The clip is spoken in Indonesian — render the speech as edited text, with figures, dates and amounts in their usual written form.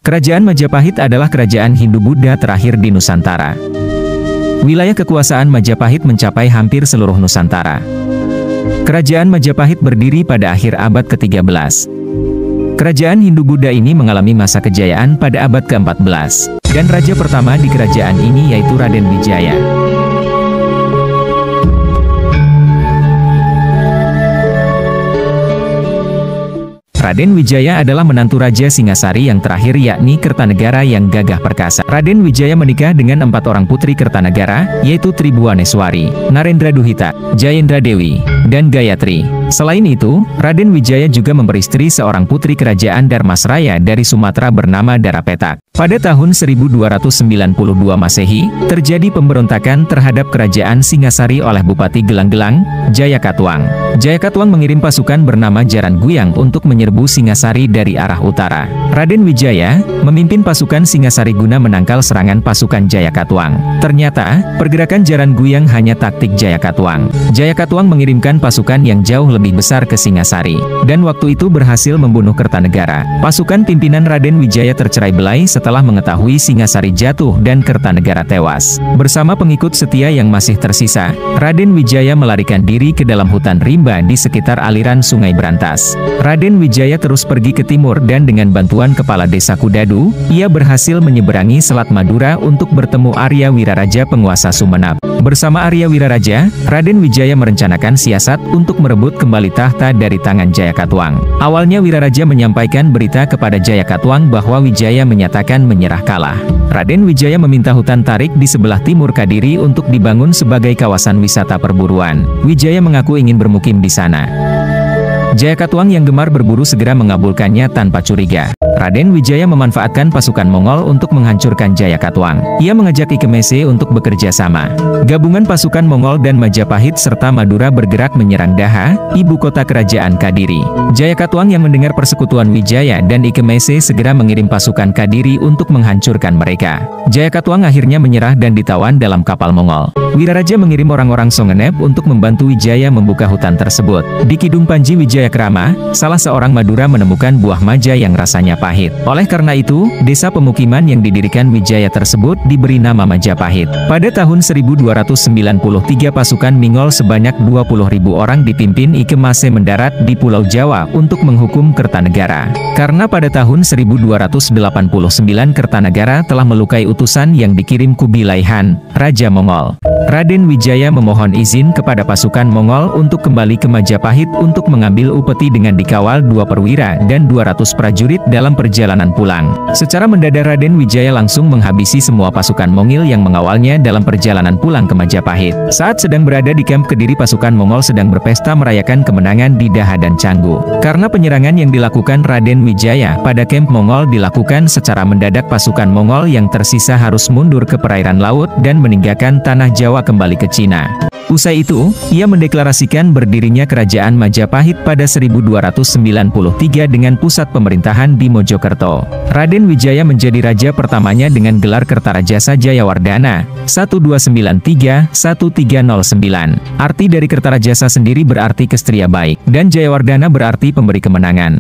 Kerajaan Majapahit adalah kerajaan Hindu-Buddha terakhir di Nusantara. Wilayah kekuasaan Majapahit mencapai hampir seluruh Nusantara. Kerajaan Majapahit berdiri pada akhir abad ke-13. Kerajaan Hindu-Buddha ini mengalami masa kejayaan pada abad ke-14. Dan raja pertama di kerajaan ini yaitu Raden Wijaya. Raden Wijaya adalah menantu Raja Singasari yang terakhir yakni Kertanegara yang gagah perkasa. Raden Wijaya menikah dengan 4 orang putri Kertanegara, yaitu Tribuaneswari, Narendra Duhita, Jayendra Dewi, dan Gayatri. Selain itu, Raden Wijaya juga memperistri seorang putri kerajaan Darmasraya dari Sumatera bernama Darapetak. Pada tahun 1292 Masehi, terjadi pemberontakan terhadap kerajaan Singasari oleh Bupati Gelang-Gelang, Jayakatwang. Jayakatwang mengirim pasukan bernama Jaran Guyang untuk menyerbu Singasari dari arah utara. Raden Wijaya memimpin pasukan Singasari guna menangkal serangan pasukan Jayakatwang. Ternyata, pergerakan Jaran Guyang hanya taktik Jayakatwang. Jayakatwang mengirimkan pasukan yang jauh lebih besar ke Singasari, dan waktu itu berhasil membunuh Kertanegara. Pasukan pimpinan Raden Wijaya tercerai-belai setelah mengetahui Singasari jatuh dan Kertanegara tewas. Bersama pengikut setia yang masih tersisa, Raden Wijaya melarikan diri ke dalam hutan rimba di sekitar aliran Sungai Brantas. Raden Wijaya terus pergi ke timur dan dengan bantuan kepala desa Kudadu, ia berhasil menyeberangi Selat Madura untuk bertemu Arya Wiraraja penguasa Sumenep. Bersama Arya Wiraraja, Raden Wijaya merencanakan siasat untuk merebut kembali tahta dari tangan Jayakatwang. Awalnya Wiraraja menyampaikan berita kepada Jayakatwang bahwa Wijaya menyatakan menyerah kalah. Raden Wijaya meminta hutan tarik di sebelah timur Kadiri untuk dibangun sebagai kawasan wisata perburuan. Wijaya mengaku ingin bermukim di sana. Jayakatwang yang gemar berburu segera mengabulkannya tanpa curiga. Raden Wijaya memanfaatkan pasukan Mongol untuk menghancurkan Jayakatwang. Ia mengajak Ike Mese untuk bekerja sama. Gabungan pasukan Mongol dan Majapahit serta Madura bergerak menyerang Daha, ibu kota kerajaan Kadiri. Jayakatwang yang mendengar persekutuan Wijaya dan Ike Mese segera mengirim pasukan Kadiri untuk menghancurkan mereka. Jayakatwang akhirnya menyerah dan ditawan dalam kapal Mongol. Wiraraja mengirim orang-orang Songenep untuk membantu Wijaya membuka hutan tersebut. Di Kidung Panji Wijayakrama, salah seorang Madura menemukan buah maja yang rasanya pahit. Oleh karena itu, desa pemukiman yang didirikan Wijaya tersebut diberi nama Majapahit. Pada tahun 1293 pasukan Mongol sebanyak 20.000 orang dipimpin Ike Mase mendarat di Pulau Jawa untuk menghukum Kertanegara. Karena pada tahun 1289 Kertanegara telah melukai utusan yang dikirim Kubilai Han, Raja Mongol. Raden Wijaya memohon izin kepada pasukan Mongol untuk kembali ke Majapahit untuk mengambil upeti dengan dikawal 2 perwira dan 200 prajurit dalam perjalanan pulang. Secara mendadak Raden Wijaya langsung menghabisi semua pasukan Mongil yang mengawalnya dalam perjalanan pulang ke Majapahit. Saat sedang berada di kamp Kediri, pasukan Mongol sedang berpesta merayakan kemenangan di Daha dan Canggu. Karena penyerangan yang dilakukan Raden Wijaya pada kamp Mongol dilakukan secara mendadak, pasukan Mongol yang tersisa harus mundur ke perairan laut dan meninggalkan tanah Jawa kembali ke Cina. Usai itu, ia mendeklarasikan berdirinya kerajaan Majapahit pada 1293 dengan pusat pemerintahan di Mojokerto. Raden Wijaya menjadi raja pertamanya dengan gelar Kertarajasa Jayawardana 1293-1309. Arti dari Kertarajasa sendiri berarti kesatria baik, dan Jayawardana berarti pemberi kemenangan.